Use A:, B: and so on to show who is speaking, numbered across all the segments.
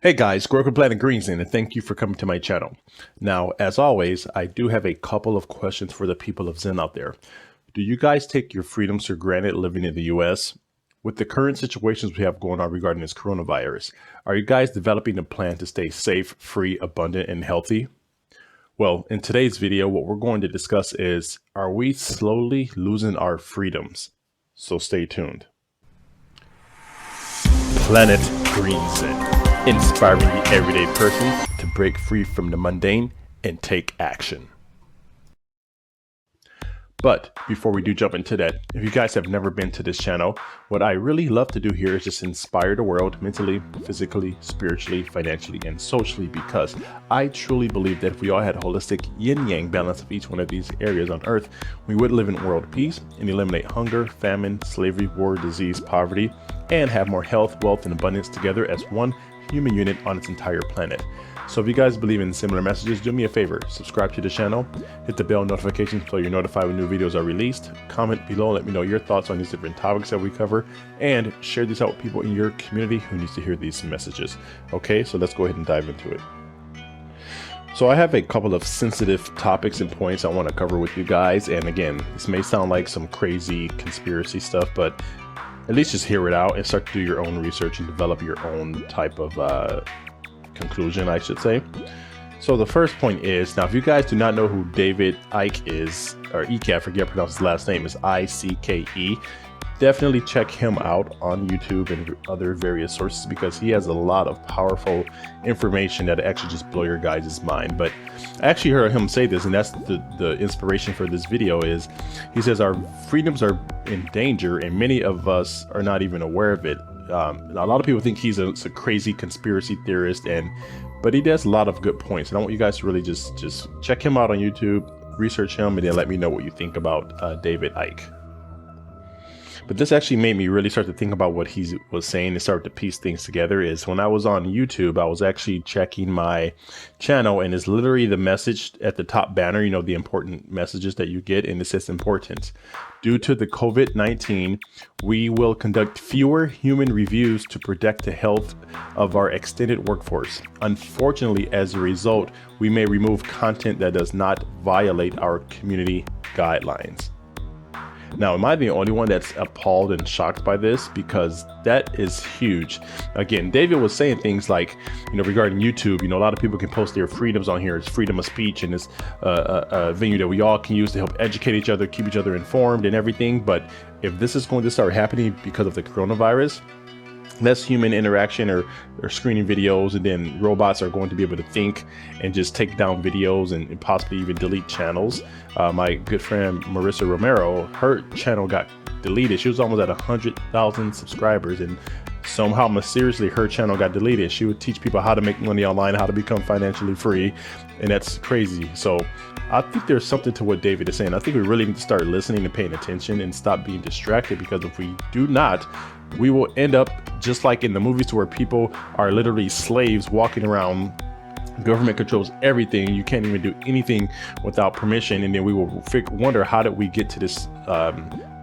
A: Hey guys, welcome to planetgreenzen, and thank you for coming to my channel. Now, as always, I do have a couple of questions for the people of Zen out there. Do you guys take your freedoms for granted living in the US? With the current situations we have going on regarding this coronavirus, are you guys developing a plan to stay safe, free, abundant, and healthy? Well, in today's video, what we're going to discuss is, are we slowly losing our freedoms? So stay tuned. Planet Green Zen, inspiring the everyday person to break free from the mundane and take action. But before we do jump into that, if you guys have never been to this channel, what I really love to do here is just inspire the world mentally, physically, spiritually, financially, and socially, because I truly believe that if we all had a holistic yin-yang balance of each one of these areas on earth, we would live in world peace and eliminate hunger, famine, slavery, war, disease, poverty, and have more health, wealth, and abundance together as one human unit on its entire planet. So if you guys believe in similar messages, do me a favor, subscribe to the channel, hit the bell notification so you're notified when new videos are released, comment below, let me know your thoughts on these different topics that we cover, and share this out with people in your community who needs to hear these messages. Okay, so let's go ahead and dive into it. So I have a couple of sensitive topics and points I want to cover with you guys, and again, this may sound like some crazy conspiracy stuff, but at least just hear it out and start to do your own research and develop your own type of conclusion, I should say. So the first point is, now if you guys do not know who David Icke is, or Icke, I forget to pronounce his last name, is I-C-K-E, definitely check him out on YouTube and other various sources, because he has a lot of powerful information that actually just blow your guys' mind. But I actually heard him say this, and that's the inspiration for this video. Is he says our freedoms are in danger and many of us are not even aware of it. A lot of people think he's a crazy conspiracy theorist, but he does a lot of good points, and I want you guys to really just check him out on YouTube, research him, and then let me know what you think about David Icke. But this actually made me really start to think about what he was saying and start to piece things together. Is when I was on YouTube, I was actually checking my channel, and it's literally the message at the top banner, you know, the important messages that you get, and it says important. Due to the COVID-19, we will conduct fewer human reviews to protect the health of our extended workforce. Unfortunately, as a result, we may remove content that does not violate our community guidelines. Now, am I the only one that's appalled and shocked by this? Because that is huge. Again, David was saying things like, you know, regarding YouTube, you know, a lot of people can post their freedoms on here. It's freedom of speech, and it's a venue that we all can use to help educate each other, keep each other informed and everything. But if this is going to start happening because of the coronavirus, less human interaction or screening videos, and then robots are going to be able to think and just take down videos and possibly even delete channels. My good friend Marissa Romero, her channel got deleted. She was almost at 100,000 subscribers, and somehow mysteriously her channel got deleted. She would teach people how to make money online, how to become financially free, and that's crazy. So I think there's something to what David is saying. I think we really need to start listening and paying attention and stop being distracted, because if we do not, we will end up just like in the movies, where people are literally slaves walking around. Government controls everything. You can't even do anything without permission. And then we will wonder, how did we get to this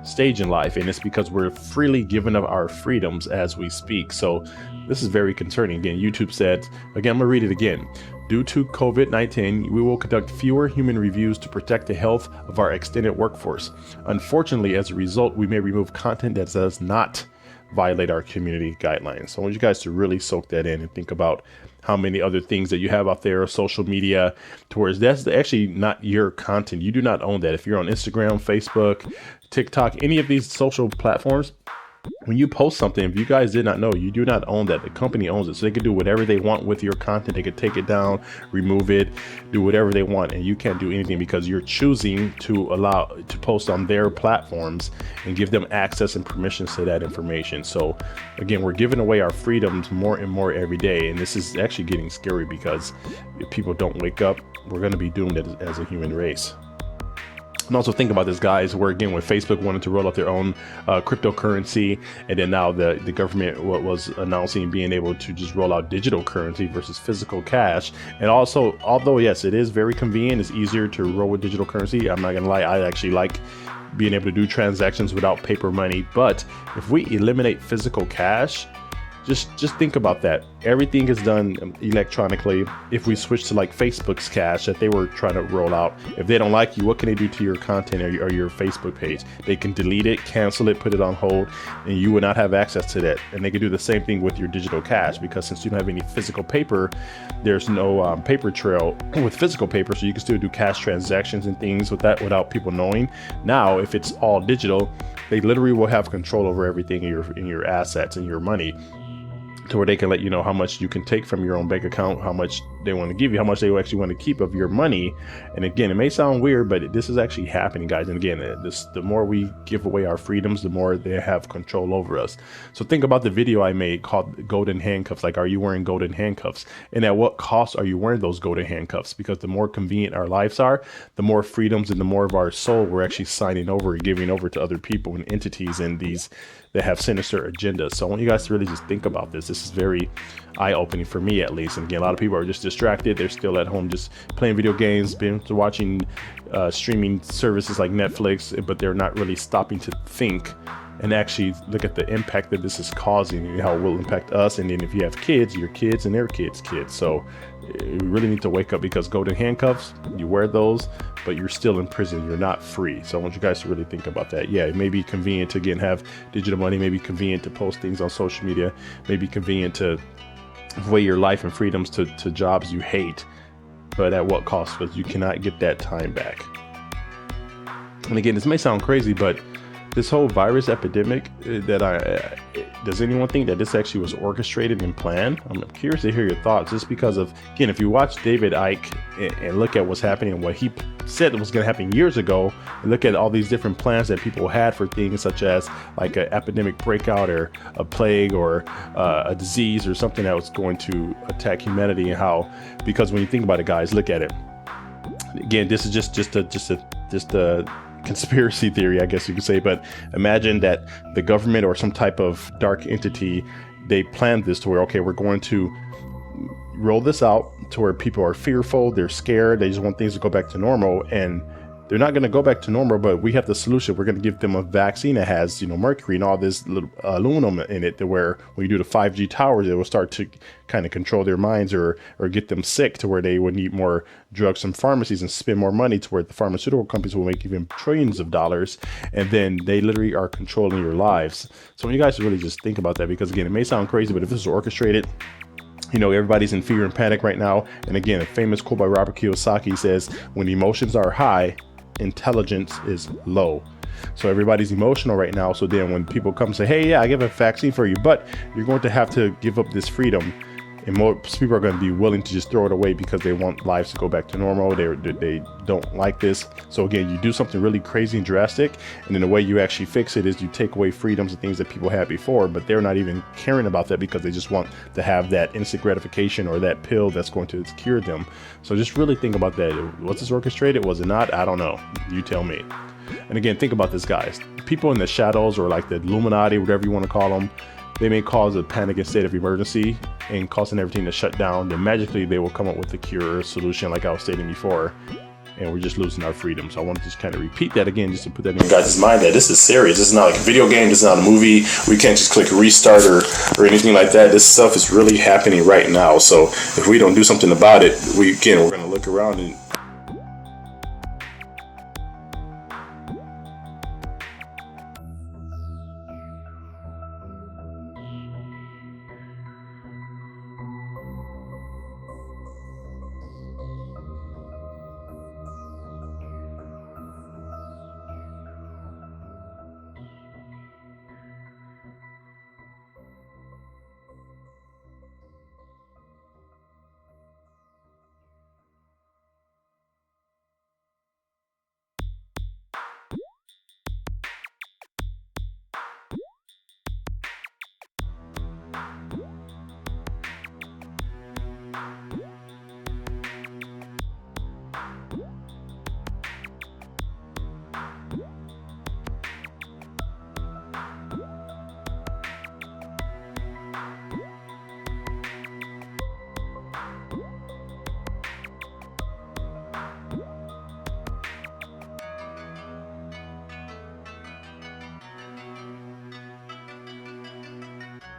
A: stage in life? And it's because we're freely giving up our freedoms as we speak. So this is very concerning. Again, YouTube said, again, I'm gonna read it again. Due to COVID-19, we will conduct fewer human reviews to protect the health of our extended workforce. Unfortunately, as a result, we may remove content that does not violate our community guidelines. So I want you guys to really soak that in and think about how many other things that you have out there, social media, towards that's actually not your content. You do not own that. If you're on Instagram, Facebook, TikTok, any of these social platforms, when you post something, if you guys did not know, you do not own that. The company owns it, so they can do whatever they want with your content. They can take it down, remove it, do whatever they want, and you can't do anything because you're choosing to allow to post on their platforms and give them access and permissions to that information. So again, we're giving away our freedoms more and more every day, and this is actually getting scary, because if people don't wake up, we're going to be doomed as a human race. And also think about this, guys, where again, when Facebook wanted to roll out their own cryptocurrency, and then now the government was announcing being able to just roll out digital currency versus physical cash. And also, although yes, it is very convenient, it's easier to roll with digital currency. I'm not gonna lie, I actually like being able to do transactions without paper money. But if we eliminate physical cash, just think about that. Everything is done electronically. If we switch to like Facebook's cash that they were trying to roll out, if they don't like you, what can they do to your content or your Facebook page? They can delete it, cancel it, put it on hold, and you would not have access to that. And they can do the same thing with your digital cash, because since you don't have any physical paper, there's no paper trail with physical paper, so you can still do cash transactions and things with that without people knowing. Now, if it's all digital, they literally will have control over everything in your assets and your money, to where they can let you know how much you can take from your own bank account, how much they want to give you, how much they actually want to keep of your money. And again, it may sound weird, but this is actually happening, guys. And again, the more we give away our freedoms, the more they have control over us. So think about the video I made called Golden Handcuffs. Like, are you wearing golden handcuffs? And at what cost are you wearing those golden handcuffs? Because the more convenient our lives are, the more freedoms and the more of our soul we're actually signing over and giving over to other people and entities and these that have sinister agendas. So I want you guys to really just think about this. This is very eye-opening for me, at least. And again, a lot of people are just distracted. They're still at home just playing video games, binge watching streaming services like Netflix, but they're not really stopping to think and actually look at the impact that this is causing and how it will impact us. And then if you have kids, your kids and their kids' kids. So you really need to wake up, because golden handcuffs, you wear those, but you're still in prison. You're not free. So I want you guys to really think about that. Yeah, it may be convenient to, again, have digital money, maybe convenient to post things on social media, maybe convenient to give away your life and freedoms to jobs you hate, but at what cost? Because you cannot get that time back. And again, this may sound crazy, but this whole virus epidemic does anyone think that this actually was orchestrated and planned? I'm curious to hear your thoughts, just because of, again, if you watch David Icke and look at what's happening and what he said was going to happen years ago, and look at all these different plans that people had for things such as like an epidemic breakout or a plague or a disease or something that was going to attack humanity, and how, because when you think about it, guys, look at it. Again, this is just a conspiracy theory, I guess you could say, but imagine that the government or some type of dark entity, they planned this to where, okay, we're going to roll this out to where people are fearful, they're scared, they just want things to go back to normal, and they're not going to go back to normal, but we have the solution. We're going to give them a vaccine that has, mercury and all this little aluminum in it, to where when you do the 5G towers, it will start to kind of control their minds or get them sick, to where they would need more drugs from pharmacies and spend more money, to where the pharmaceutical companies will make even trillions of dollars, and then they literally are controlling your lives. So when you guys really just think about that, because again, it may sound crazy, but if this is orchestrated, everybody's in fear and panic right now. And again, a famous quote by Robert Kiyosaki says, when emotions are high, intelligence is low. So everybody's emotional right now. So then when people come and say, hey, yeah, I give a vaccine for you, but you're going to have to give up this freedom, and most people are going to be willing to just throw it away because they want lives to go back to normal. They don't like this. So again, you do something really crazy and drastic, and then the way you actually fix it is you take away freedoms and things that people had before, but they're not even caring about that, because they just want to have that instant gratification or that pill that's going to cure them. So just really think about that. Was this orchestrated? Was it not? I don't know. You tell me. And again, think about this, guys. People in the shadows, or like the Illuminati, whatever you want to call them, they may cause a panic and state of emergency and causing everything to shut down. Then magically they will come up with a cure or solution, like I was stating before, and we're just losing our freedom. So I want to just kind of repeat that again, just to put that in your guys' mind, that this is serious. This is not like a video game. This is not a movie. We can't just click restart or anything like that. This stuff is really happening right now. So if we don't do something about it, we're going to look around and